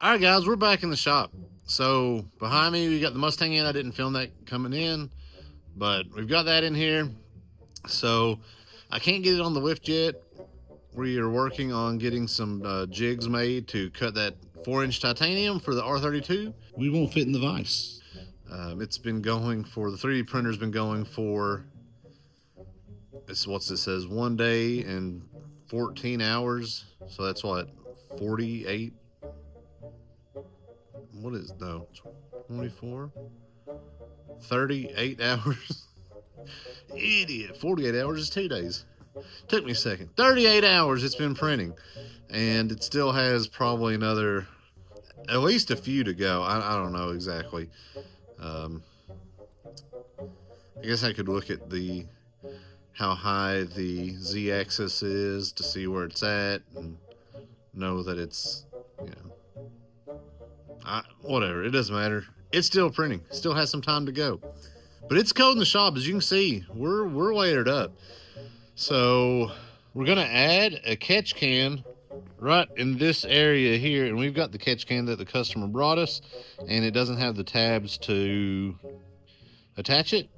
All right, guys, we're back in the shop. So behind me, we got the Mustang in. I didn't film that coming in, but we've got that in here. So I can't get it on the lift yet. We are working on getting some jigs made to cut that 4-inch titanium for the R32. We won't fit in the vise. It's been going for, the 3D printer's been going for, it's what it says, 1 day and 14 hours. So that's what, 48? What is, no, 24? 38 hours? Idiot. 48 hours is 2 days. Took me a second. 38 hours it's been printing. And it still has probably another, at least a few to go. I don't know exactly. I guess I could look at the how high the z-axis is to see where it's at and know that it's, you know, whatever, it doesn't matter. It's still printing, still has some time to go, but it's cold in the shop. As you can see, we're layered up. So we're gonna add a catch can right in this area here, and we've got the catch can that the customer brought us, and it doesn't have the tabs to attach it,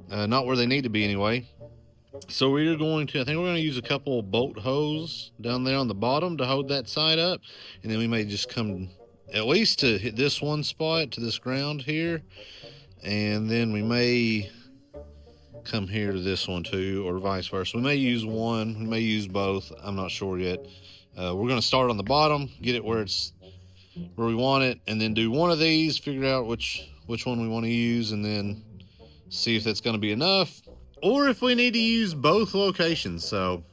not where they need to be anyway. So we're going to, I think we're going to use a couple bolt hose down there on the bottom to hold that side up, and then we may just come at least to hit this one spot, to this ground here, and then we may come here to this one too, or vice versa. We may use one, we may use both, I'm not sure yet. We're going to start on the bottom, get it where it's where we want it, and then do one of these, figure out which one we want to use, and then see if that's going to be enough, or if we need to use both locations. So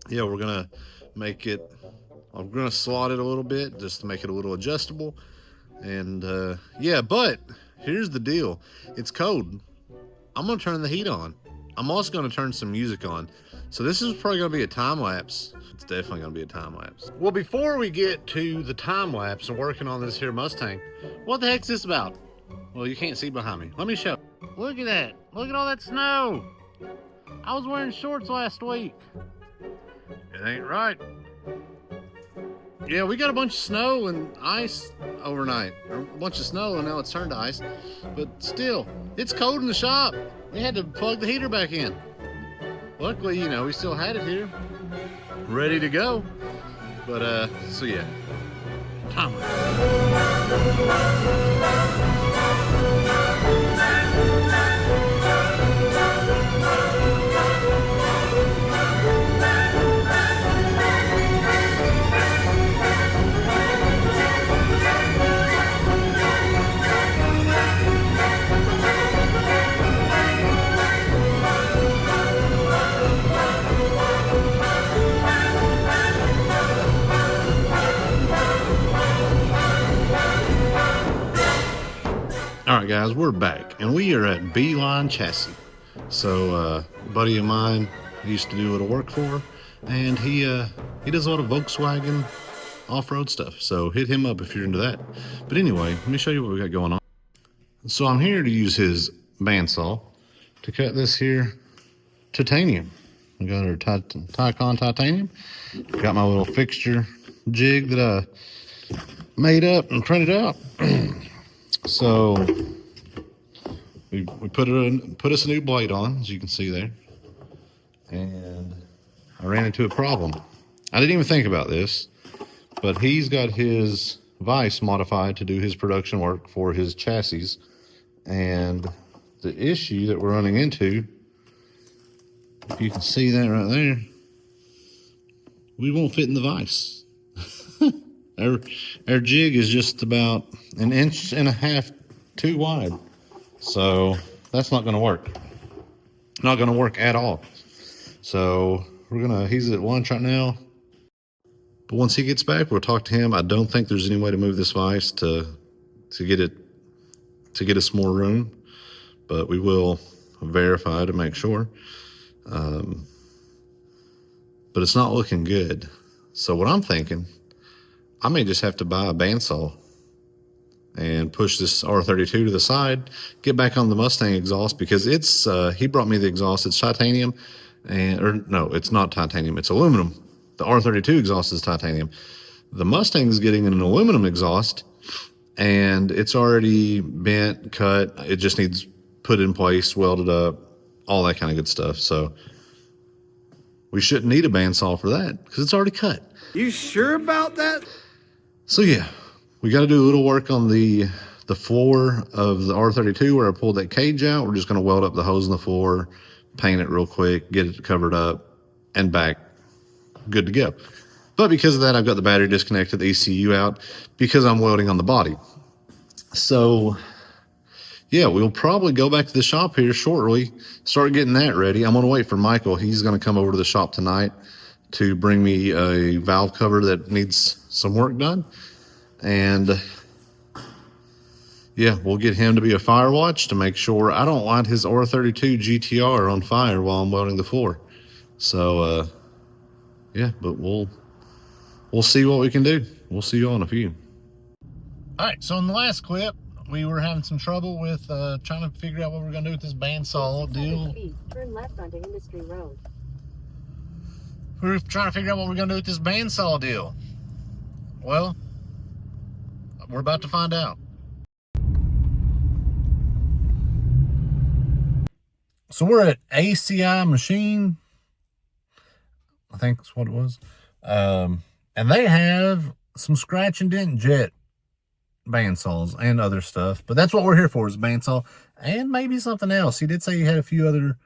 yeah, we're going to make it, I'm going to slot it a little bit just to make it a little adjustable. And yeah, but here's the deal. It's cold. I'm going to turn the heat on. I'm also going to turn some music on. So this is probably going to be a time lapse. It's definitely going to be a time lapse. Well, before we get to the time lapse and working on this here Mustang, what the heck's this about? Well, you can't see behind me. Let me show. Look at that. Look at all that snow. I was wearing shorts last week. It ain't right. Yeah, we got a bunch of snow and ice overnight. Or a bunch of snow, and now it's turned to ice. But still, it's cold in the shop. We had to plug the heater back in. Luckily, you know, we still had it here, ready to go. But, so yeah. Time. All right, guys, we're back, and we are at Beeline Chassis. So a buddy of mine used to do a little work for, and he does a lot of Volkswagen off-road stuff. So hit him up if you're into that. But anyway, let me show you what we got going on. So I'm here to use his bandsaw to cut this here titanium. We got our Tycon titanium. Got my little fixture jig that I made up and printed out. So we put us a new blade on, as you can see there, and I ran into a problem. I didn't even think about this, but he's got his vise modified to do his production work for his chassis, and the issue that we're running into, if you can see that right there, we won't fit in the vise. Our jig is just about 1.5 inches too wide. So that's not going to work. Not going to work at all. So he's at lunch right now. But once he gets back, we'll talk to him. I don't think there's any way to move this vise to get us more room, but we will verify to make sure. But it's not looking good. So what I'm thinking, I may just have to buy a bandsaw and push this R32 to the side, get back on the Mustang exhaust, because it's, he brought me the exhaust, it's titanium, or no, it's not titanium, it's aluminum. The R32 exhaust is titanium. The Mustang's getting an aluminum exhaust, and it's already bent, cut. It just needs put in place, welded up, all that kind of good stuff. So we shouldn't need a bandsaw for that because it's already cut. You sure about that? So yeah, we got to do a little work on the floor of the R32 where I pulled that cage out. We're just going to weld up the hose in the floor, paint it real quick, get it covered up and back, good to go. But because of that, I've got the battery disconnected, the ECU out, because I'm welding on the body. So yeah, we'll probably go back to the shop here shortly, start getting that ready. I'm gonna wait for Michael. He's gonna come over to the shop tonight to bring me a valve cover that needs some work done. And yeah, we'll get him to be a fire watch to make sure I don't light his R32 GTR on fire while I'm welding the floor. So yeah, but we'll see what we can do. We'll see you all in a few. All right, so in the last clip, we were having some trouble with trying to figure out what we're gonna do with this bandsaw deal. Turn left onto Industry Road. We were trying to figure out what we're gonna do with this bandsaw deal. Well, we're about to find out. So we're at ACI Machine, I think that's what it was. And they have some scratch and dent jet bandsaws and other stuff, but that's what we're here for, is a bandsaw and maybe something else. He did say he had a few other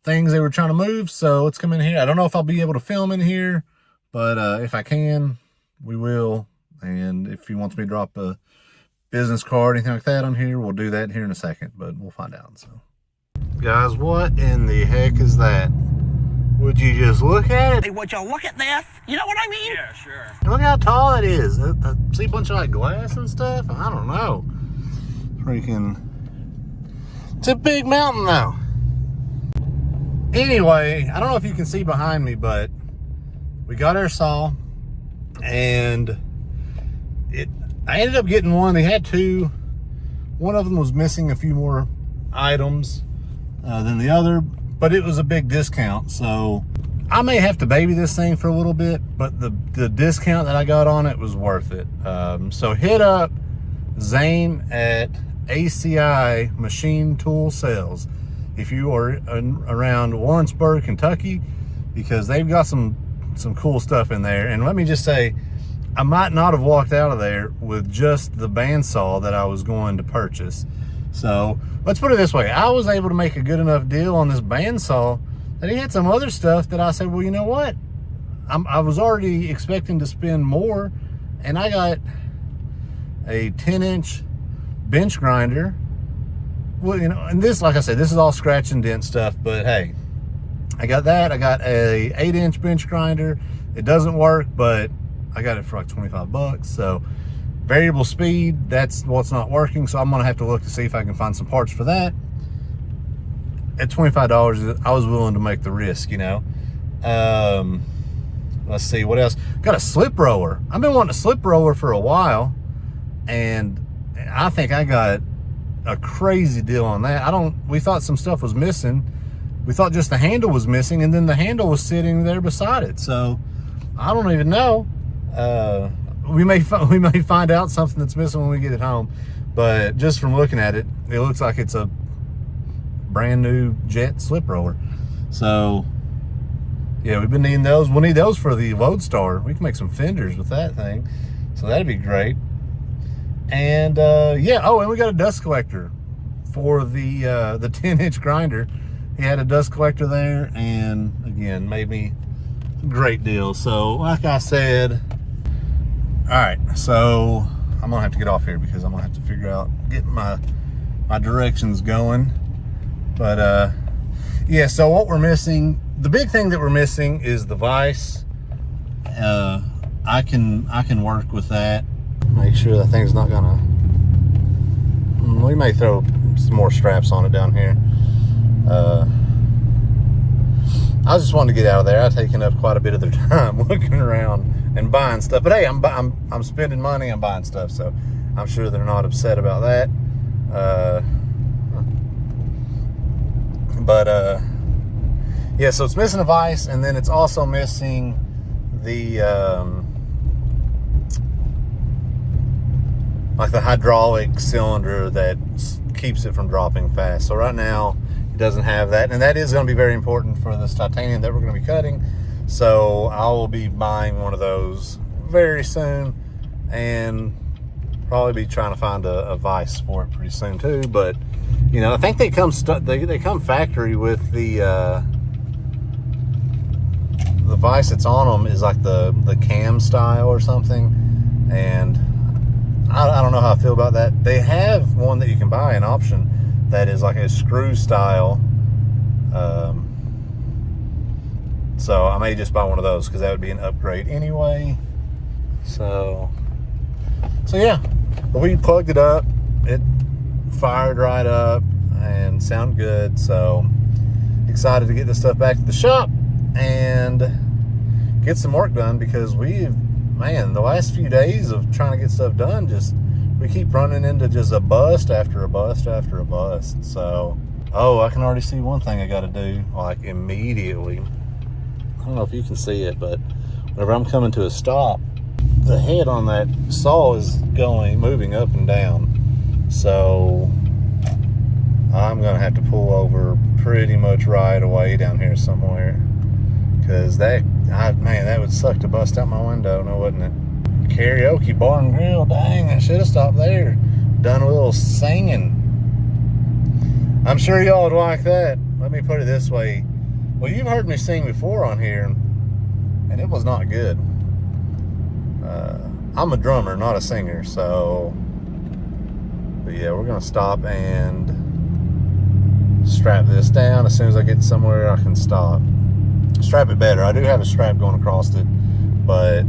things they were trying to move, so let's come in here. I don't know if I'll be able to film in here, but if I can, we will. And if he wants me to drop a business card, anything like that on here, we'll do that here in a second, but we'll find out. So guys, what in the heck is that? Would you just look at it? Hey, would you look at this? You know what I mean? Yeah, sure. Look how tall it is. I see a bunch of like glass and stuff. I don't know. Freaking. It's a big mountain though. Anyway, I don't know if you can see behind me, but we got our saw and I ended up getting one. They had two. One of them was missing a few more items than the other, but it was a big discount, so I may have to baby this thing for a little bit, but the discount that I got on it was worth it. So hit up Zane at ACI Machine Tool Sales if you are around Warrensburg, Kentucky, because they've got some cool stuff in there. And let me just say, I might not have walked out of there with just the bandsaw that I was going to purchase. So let's put it this way. I was able to make a good enough deal on this bandsaw that he had some other stuff that I said, well, you know what? I was already expecting to spend more, and I got a 10-inch bench grinder. Well, you know, and this, like I said, this is all scratch and dent stuff, but hey, I got that. I got a 8-inch bench grinder. It doesn't work, but I got it for like 25 bucks. So variable speed, that's what's not working. So I'm gonna have to look to see if I can find some parts for that. At $25, I was willing to make the risk, you know. Let's see, what else? Got a slip roller. I've been wanting a slip roller for a while, and I think I got a crazy deal on that. We thought some stuff was missing. We thought just the handle was missing, and then the handle was sitting there beside it. So I don't even know. We may find out something that's missing when we get it home, but just from looking at it, it looks like it's a brand new jet slip roller. So yeah, we've been needing those. We'll need those for the Lodestar. We can make some fenders with that thing, so that'd be great. And yeah, oh, and we got a dust collector for the 10-inch grinder. He had a dust collector there, and again, made me a great deal. So like I said, all right, so I'm gonna have to get off here because I'm gonna have to figure out getting my directions going. But yeah, so what we're missing, the big thing that we're missing is the vise. I can work with that. Make sure that thing's not gonna, we may throw some more straps on it down here. I just wanted to get out of there. I've taken up quite a bit of their time looking around and buying stuff. But hey, I'm spending money, I'm buying stuff, so I'm sure they're not upset about that. Yeah, so it's missing a vise, and then it's also missing the like the hydraulic cylinder that keeps it from dropping fast. So right now it doesn't have that, and that is going to be very important for this titanium that we're going to be cutting. So I will be buying one of those very soon, and probably be trying to find a vise for it pretty soon too. But you know, I think they come they come factory with the vise that's on them is like the cam style or something, and I don't know how I feel about that. They have one that you can buy, an option that is like a screw style. So I may just buy one of those because that would be an upgrade anyway. So yeah, but we plugged it up. It fired right up and sounded good. So excited to get this stuff back to the shop and get some work done, because man, the last few days of trying to get stuff done, we keep running into just a bust after a bust after a bust. So, oh, I can already see one thing I got to do, like immediately. I don't know if you can see it, but whenever I'm coming to a stop, the head on that saw is moving up and down. So I'm gonna have to pull over pretty much right away down here somewhere, because man, that would suck to bust out my window, no, wouldn't it? Karaoke bar and grill, dang, I should have stopped there, done a little singing. I'm sure y'all would like that. Let me put it this way. Well, you've heard me sing before on here, and it was not good. I'm a drummer, not a singer, so, but yeah, we're gonna stop and strap this down. As soon as I get somewhere I can stop, strap it better. I do have a strap going across it, but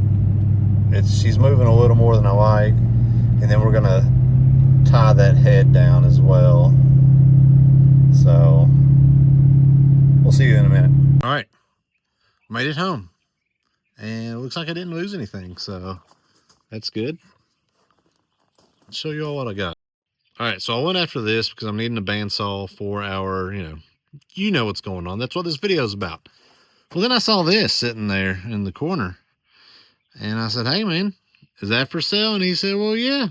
she's moving a little more than I like. And then we're gonna tie that head down as well. So we'll see you in a minute. All right, made it home, and it looks like I didn't lose anything, so that's good. I'll show you all what I got. All right, so I went after this because I'm needing a bandsaw for our, you know what's going on. That's what this video is about. Well, then I saw this sitting there in the corner, and I said, hey, man, is that for sale? And he said, well, yeah.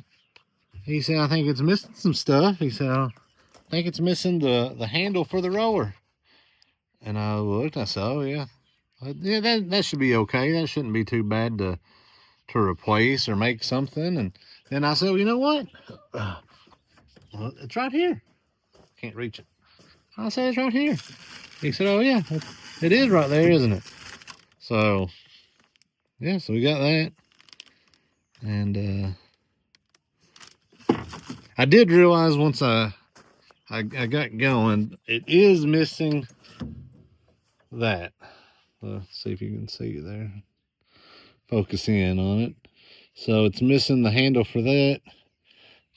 He said, I think it's missing some stuff. He said, I think it's missing the handle for the roller. And I looked, I said, oh, yeah. Yeah, that should be okay. That shouldn't be too bad to replace or make something. And then I said, well, you know what? Well, it's right here. Can't reach it. I said, it's right here. He said, oh, yeah, it is right there, isn't it? So, yeah, so we got that. And I did realize once I got going, it is missing that. Let's see if you can see it there. Focus in on it. So it's missing the handle for that.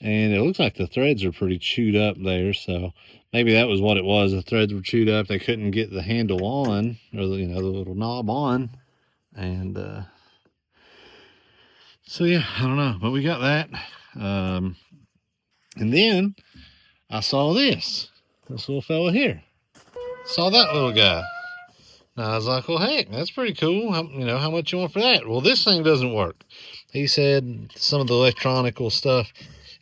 And it looks like the threads are pretty chewed up there. So maybe that was what it was. The threads were chewed up. They couldn't get the handle on, or the little knob on. And so yeah, I don't know, but we got that. And then I saw this little fella here. Saw that little guy. And I was like, well, heck, that's pretty cool. How much you want for that? Well, this thing doesn't work. He said some of the electronical stuff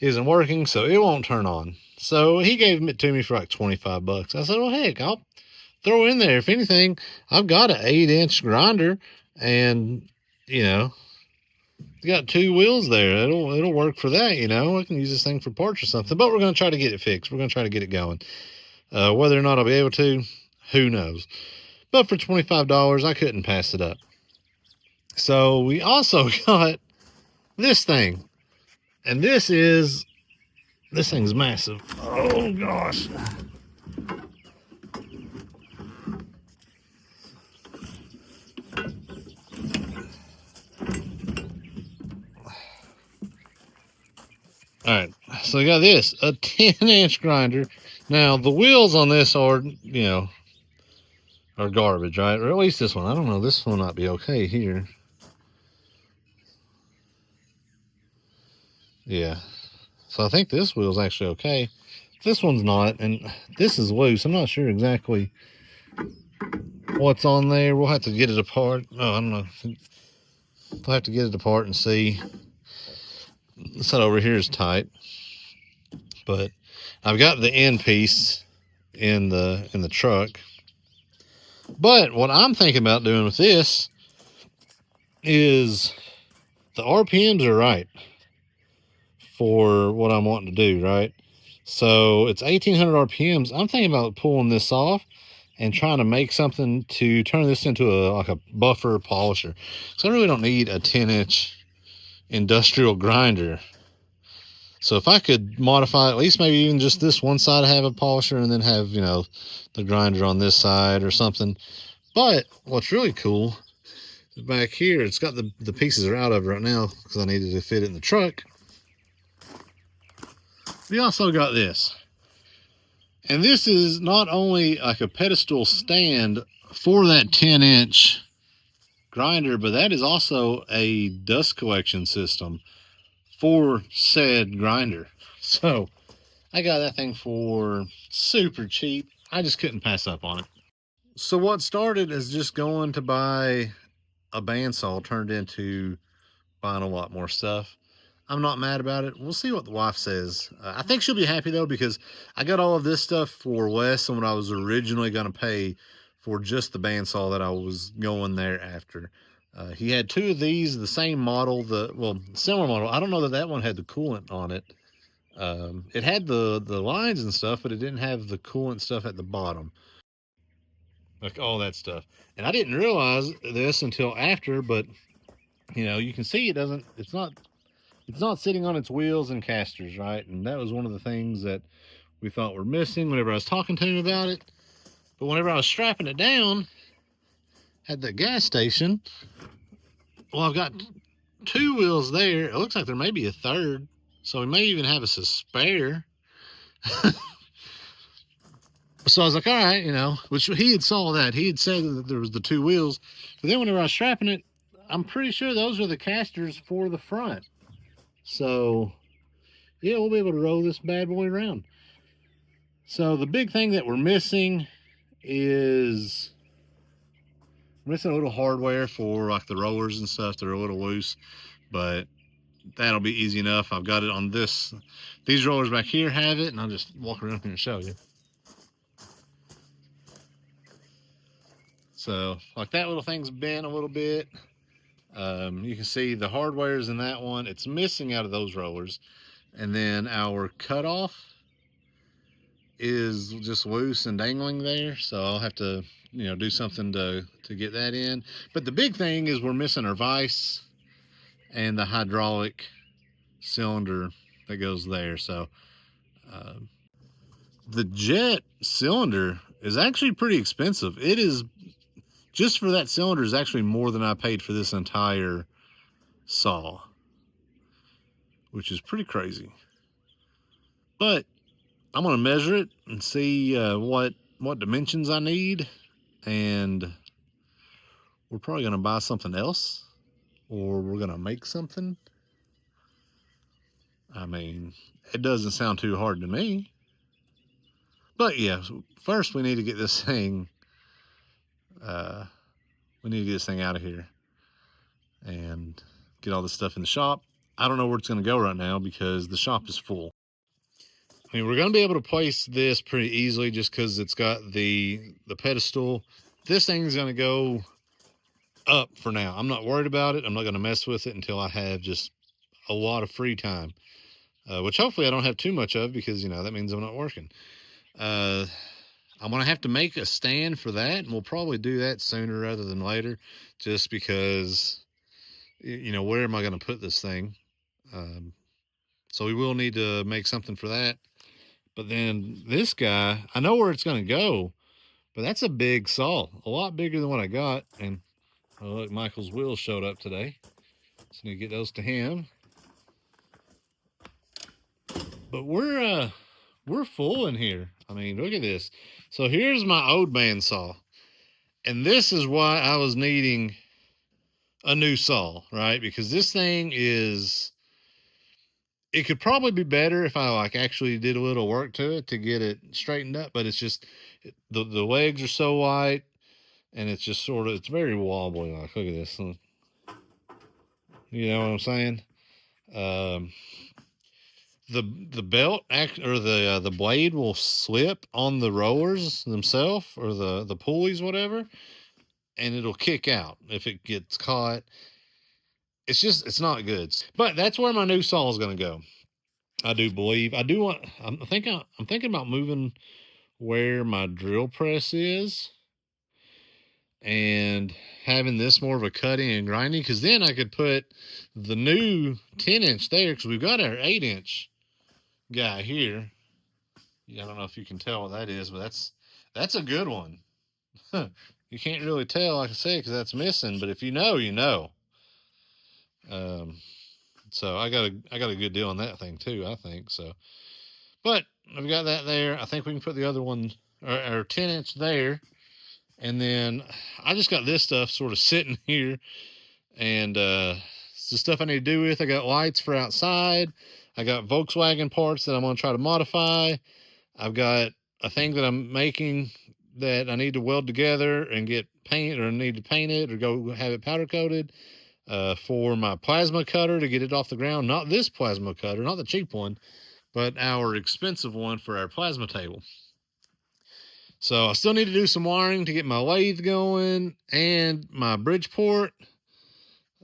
isn't working, so it won't turn on. So he gave it to me for like 25 bucks. I said, well, heck, I'll throw in there. If anything, I've got an 8-inch grinder, and, got 2 wheels there. It'll work for that, I can use this thing for parts or something. But we're going to try to get it fixed. We're going to try to get it going. Whether or not I'll be able to, who knows. But for $25, I couldn't pass it up. So we also got this thing. And this thing's massive. Oh, gosh. All right, so we got this, a 10-inch grinder. Now, the wheels on this are, are garbage, right? Or at least this one. I don't know. This one might be okay here. Yeah. So I think this wheel's actually okay. This one's not, and this is loose. I'm not sure exactly what's on there. We'll have to get it apart. Oh, I don't know. We'll have to get it apart and see. side over here is tight, but I've got the end piece in the truck. But what I'm thinking about doing with this is the RPMs are right for what I'm wanting to do, right? So it's 1800 RPMs. I'm thinking about pulling this off and trying to make something to turn this into like a buffer polisher. So I really don't need a 10-inch industrial grinder. So if I could modify at least maybe even just this one side, have a polisher, and then have, you know, the grinder on this side or something. But what's really cool is back here, it's got the pieces are out of it right now because I needed to fit it in the truck. We also got this. And this is not only like a pedestal stand for that 10-inch grinder, but that is also a dust collection system for said grinder. So I got that thing for super cheap. I just couldn't pass up on it. So what started as just going to buy a bandsaw turned into buying a lot more stuff. I'm not mad about it. We'll see what the wife says. I think she'll be happy though, because I got all of this stuff for less than what I was originally going to pay for just the bandsaw that I was going there after. He had two of these, the same model, similar model. I don't know that one had the coolant on it. It had the lines and stuff, but it didn't have the coolant stuff at the bottom, like all that stuff. And I didn't realize this until after, but you know, you can see it's not sitting on its wheels and casters, right? And that was one of the things that we thought were missing whenever I was talking to him about it. But whenever I was strapping it down at the gas station, well, I've got two wheels there. It looks like there may be a third, so we may even have us a spare. So I was like, all right, you know, which he had saw that. He had said that there was the two wheels. But then whenever I was strapping it, I'm pretty sure those are the casters for the front. So, yeah, we'll be able to roll this bad boy around. So the big thing that we're missing is a little hardware for like the rollers and stuff that are a little loose, but that'll be easy enough. I've got it on these rollers back here have it, and I'll just walk around here and show you. So like that little thing's bent a little bit. You can see the hardware's in that one. It's missing out of those rollers. And then our cutoff is just loose and dangling there. So I'll have to, you know, do something to get that in. But the big thing is we're missing our vise and the hydraulic cylinder that goes there. So the jet cylinder is actually pretty expensive. It is, just for that cylinder, is actually more than I paid for this entire saw, which is pretty crazy. But I'm going to measure it and see what dimensions I need, and we're probably going to buy something else, or we're going to make something. I mean, it doesn't sound too hard to me. But yeah, first we need to get this thing out of here and get all this stuff in the shop. I don't know where it's going to go right now because the shop is full. I mean, we're going to be able to place this pretty easily just because it's got the pedestal. This thing's going to go up for now. I'm not worried about it. I'm not going to mess with it until I have just a lot of free time, which hopefully I don't have too much of, because, you know, that means I'm not working. I'm going to have to make a stand for that, and we'll probably do that sooner rather than later, just because, you know, where am I going to put this thing? So we will need to make something for that. But then this guy, I know where it's going to go, but that's a big saw, a lot bigger than what I got. And oh, look, Michael's wheels showed up today, so I need to get those to him. But we're full in here. I mean, look at this. So here's my old bandsaw, and this is why I was needing a new saw, right? Because this thing it could probably be better if I like actually did a little work to it to get it straightened up, but it's just the legs are so light, and it's just it's very wobbly. Like, look at this. You know what I'm saying? The belt or the blade will slip on the rollers themselves or the pulleys, whatever, and it'll kick out if it gets caught. It's not good. But that's where my new saw is going to go. I do believe I'm thinking about moving where my drill press is and having this more of a cutting and grinding, because then I could put the new 10-inch there, because we've got our 8-inch guy here. Yeah, I don't know if you can tell what that is, but that's a good one. You can't really tell, like I said, because that's missing, but if you know, you know. So I got a good deal on that thing too, I think. So, but I've got that there. I think we can put the other one, or 10-inch there, and then I just got this stuff sort of sitting here, and it's the stuff I need to do with. I got lights for outside. I got Volkswagen parts that I'm gonna try to modify. I've got a thing that I'm making that I need to weld together and get paint, or need to paint it or go have it powder coated. For my plasma cutter to get it off the ground. Not this plasma cutter, not the cheap one, but our expensive one for our plasma table. So I still need to do some wiring to get my lathe going and my Bridgeport.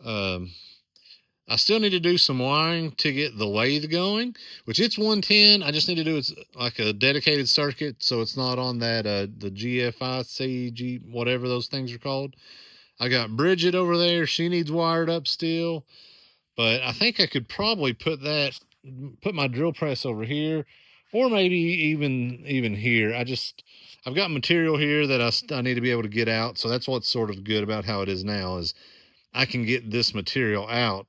I still need to do some wiring to get the lathe going, which it's 110. I just need to do it's like a dedicated circuit, so it's not on that the GFIC, whatever those things are called. I got Bridget over there. She needs wired up still, but I think I could probably put my drill press over here, or maybe even here. I've got material here that I need to be able to get out. So that's what's sort of good about how it is now, is I can get this material out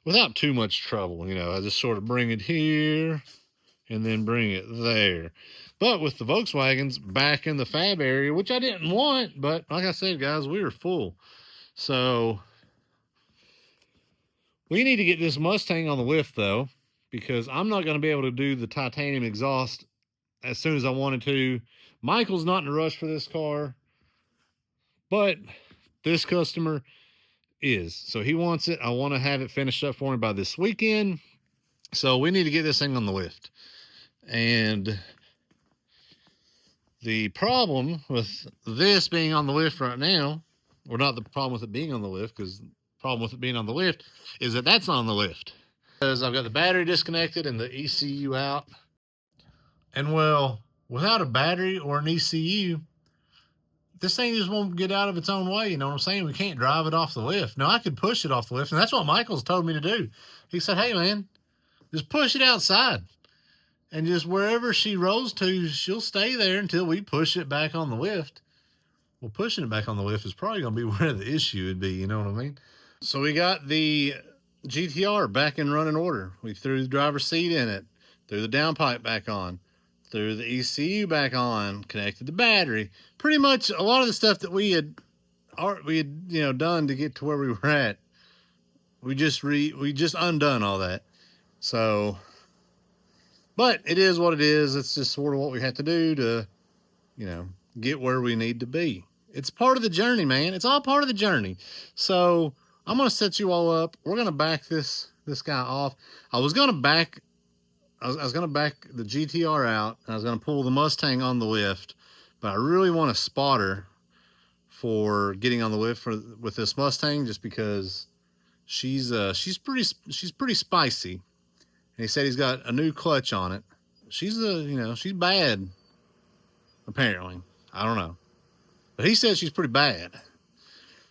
without too much trouble. You know, I just sort of bring it here and then bring it there. But with the Volkswagens back in the fab area, which I didn't want, but like I said, guys, we were full. So we need to get this Mustang on the lift, though, because I'm not going to be able to do the titanium exhaust as soon as I wanted to. Michael's not in a rush for this car, but this customer is. So he wants it. I want to have it finished up for him by this weekend. So we need to get this thing on the lift. And the problem with this being on the lift right now, or not the problem with it being on the lift, because the problem with it being on the lift is that that's not on the lift. Because I've got the battery disconnected and the ECU out. And well, without a battery or an ECU, this thing just won't get out of its own way. You know what I'm saying? We can't drive it off the lift. Now, I could push it off the lift, and that's what Michael's told me to do. He said, hey, man, just push it outside. And just wherever she rolls to, she'll stay there until we push it back on the lift. Well, pushing it back on the lift is probably going to be where the issue would be, you know what I mean? So we got the GTR back in running order. We threw the driver's seat in it, threw the downpipe back on, threw the ECU back on, connected the battery. Pretty much a lot of the stuff that we had done to get to where we were at. We just undone all that. So, but it is what it is. It's just sort of what we have to do to, get where we need to be. It's part of the journey, man. It's all part of the journey. So I'm going to set you all up. We're going to back this guy off. I was going to back the GTR out, and I was going to pull the Mustang on the lift, but I really want a spotter for getting on the lift with this Mustang, just because she's pretty spicy. And he said he's got a new clutch on it. She's bad, apparently. I don't know, but he said she's pretty bad.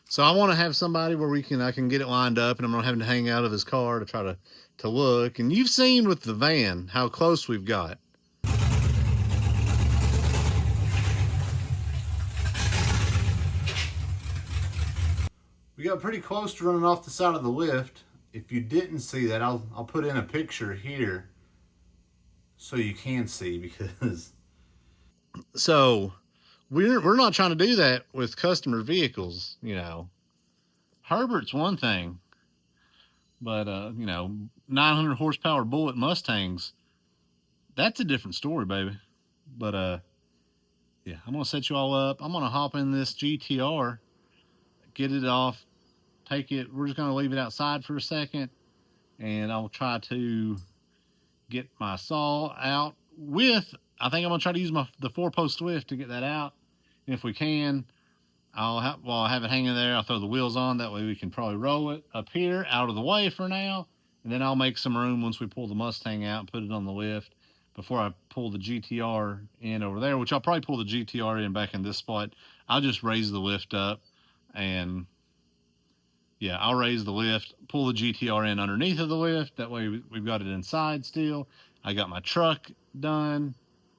So I want to have somebody where I can get it lined up, and I'm not having to hang out of his car to try to look. And you've seen with the van how close we've got. We got pretty close to running off the side of the lift. If you didn't see that, I'll put in a picture here so you can see, because so we're not trying to do that with customer vehicles, Herbert's one thing, but 900 horsepower bullet Mustangs, that's a different story, baby. But yeah, I'm gonna set you all up. I'm gonna hop in this GTR, get it off, take it. We're just gonna leave it outside for a second, and I'll try to get my saw out with, I think I'm gonna try to use the 4-post Swift to get that out. And if we can, while I have it hanging there, I'll throw the wheels on. That way we can probably roll it up here out of the way for now. And then I'll make some room once we pull the Mustang out and put it on the lift before I pull the GTR in over there, which I'll probably pull the GTR in back in this spot. I'll just raise the lift up, and yeah, I'll raise the lift, pull the GTR in underneath of the lift. That way we've got it inside still. I got my truck done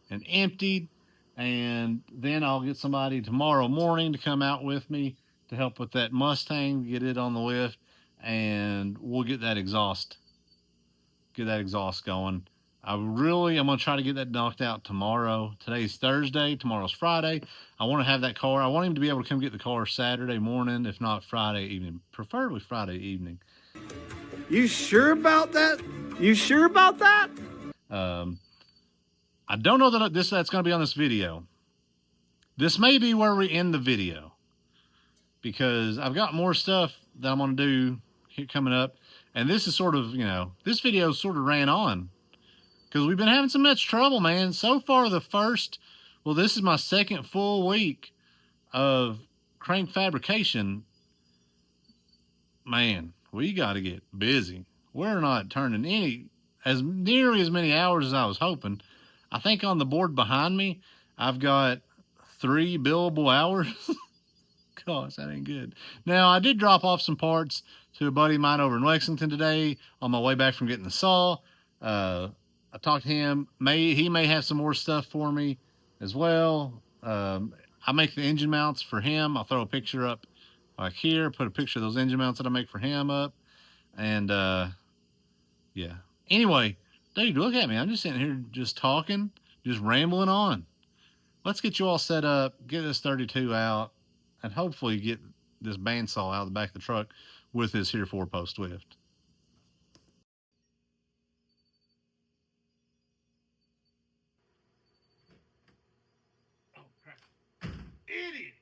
and emptied, and then I'll get somebody tomorrow morning to come out with me to help with that Mustang, get it on the lift, and we'll get that exhaust going. I'm gonna try to get that knocked out tomorrow. Today's Thursday, tomorrow's Friday. I want to have that car. I want him to be able to come get the car Saturday morning, if not Friday evening, preferably Friday evening. You sure about that? You sure about that? I don't know that that's going to be on this video. This may be where we end the video, because I've got more stuff that I'm going to do here coming up. And this is sort of, this video sort of ran on because we've been having so much trouble, man. So far, this is my second full week of crank fabrication. Man, we got to get busy. We're not turning nearly as many hours as I was hoping. I think on the board behind me, I've got 3 billable hours. Gosh, that ain't good. Now, I did drop off some parts to a buddy of mine over in Lexington today on my way back from getting the saw. I talked to him. He may have some more stuff for me as well. I make the engine mounts for him. I'll throw a picture up like here, put a picture of those engine mounts that I make for him up. And yeah. Anyway, dude, look at me. I'm just sitting here just talking, just rambling on. Let's get you all set up, get this 32 out, and hopefully get this bandsaw out of the back of the truck with this here 4-post Swift. Oh, crap. Idiot!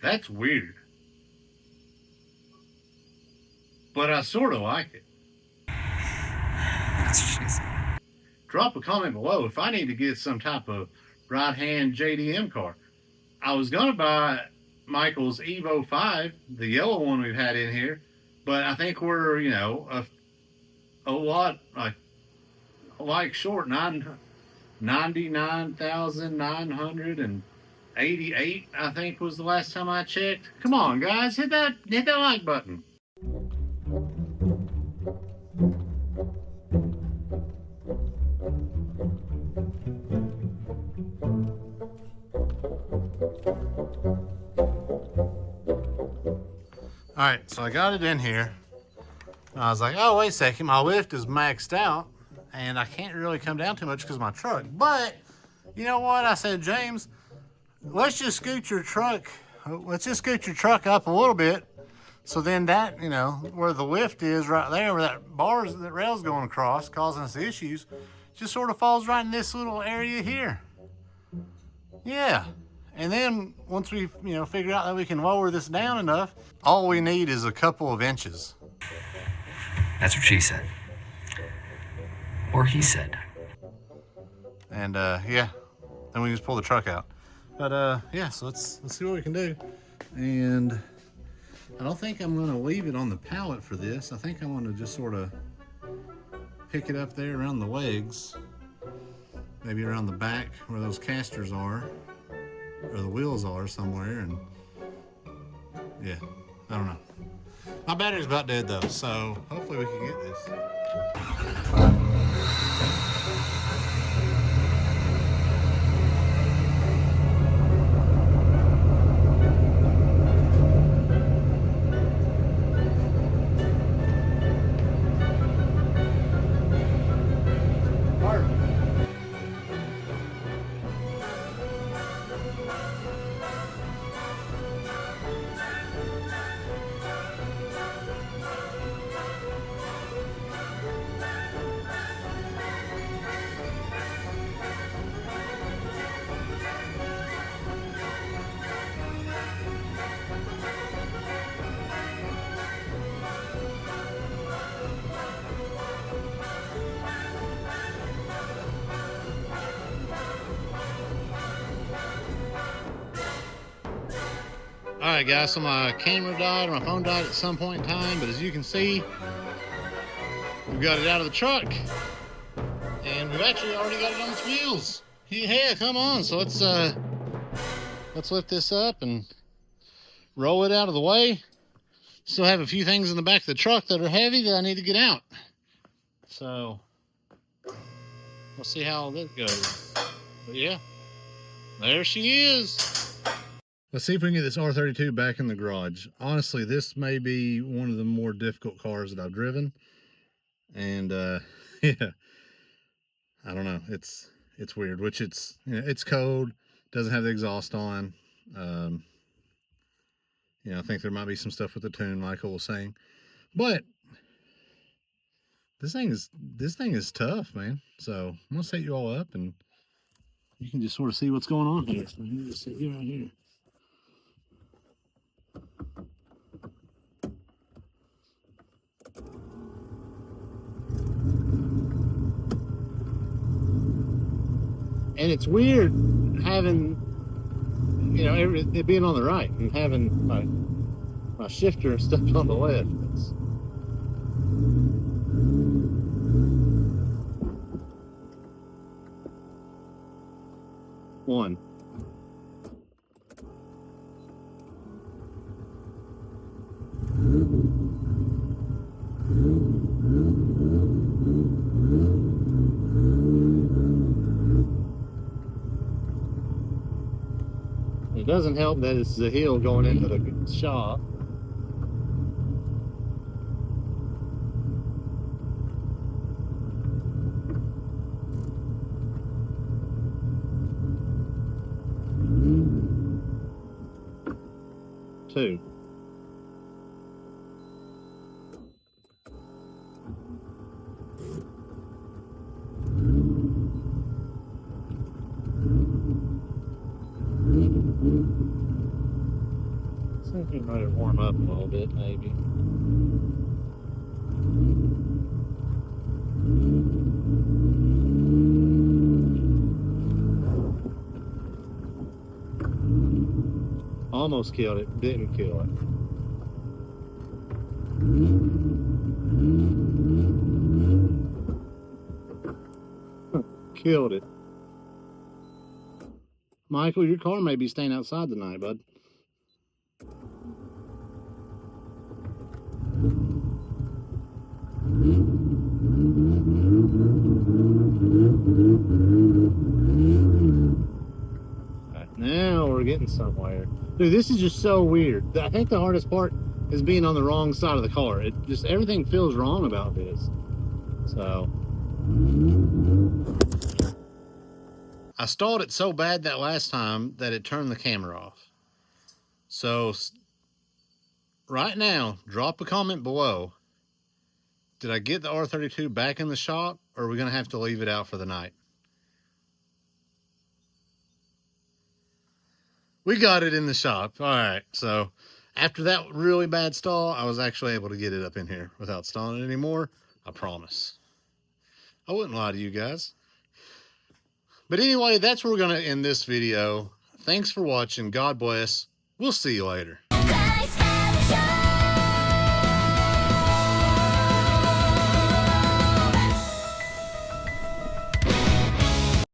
That's weird. But I sort of like it. Drop a comment below if I need to get some type of right-hand JDM car. I was going to buy Michael's Evo 5, the yellow one we've had in here, but I think we're, a lot short. 99,988, I think, was the last time I checked. Come on, guys, hit that like button. All right, so I got it in here. I was like, oh, wait a second, my lift is maxed out and I can't really come down too much because of my truck. But you know what? I said, James, let's just scoot your truck up a little bit. So then that, you know, where the lift is right there, where that rail's going across, causing us issues, just sort of falls right in this little area here. Yeah. And then once we, you know, figure out that we can lower this down enough, all we need is a couple of inches. That's what she said. Or he said. And yeah, then we just pull the truck out. But yeah, so let's see what we can do. And I don't think I'm gonna leave it on the pallet for this. I think I want to just sort of pick it up there around the legs, maybe around the back where those casters are, or the wheels are somewhere. And yeah, I don't know. My battery's about dead though, so hopefully we can get this. Alright guys, so my camera died, or my phone died at some point in time, but as you can see, we've got it out of the truck, and we've actually already got it on its wheels. Yeah, come on, so let's lift this up and roll it out of the way. Still have a few things in the back of the truck that are heavy that I need to get out. So, we'll see how this goes. But yeah, there she is. Let's see if we can get this R32 back in the garage. Honestly, this may be one of the more difficult cars that I've driven. And yeah, I don't know. It's weird, which it's, you know, it's cold, doesn't have the exhaust on. You know, I think there might be some stuff with the tune, Michael was saying. But this thing is tough, man. So I'm gonna set you all up and you can just sort of see what's going on here. So I'm gonna sit you right here. And it's weird having, you know, it being on the right and having my shifter and stuff on the left. It's, one. It doesn't help that it's the hill going into the shop. Two. I think might have warm up a little bit, maybe. Almost killed it, didn't kill it. Killed it. Michael, your car may be staying outside tonight, bud. Alright, now we're getting somewhere. Dude, this is just so weird. I think the hardest part is being on the wrong side of the car. It just, everything feels wrong about this. So I stalled it so bad that last time that it turned the camera off. So right now, drop a comment below. Did I get the R32 back in the shop, or are we going to have to leave it out for the night? We got it in the shop. All right. So after that really bad stall, I was actually able to get it up in here without stalling it anymore. I promise. I wouldn't lie to you guys. But anyway, that's where we're going to end this video. Thanks for watching. God bless. We'll see you later.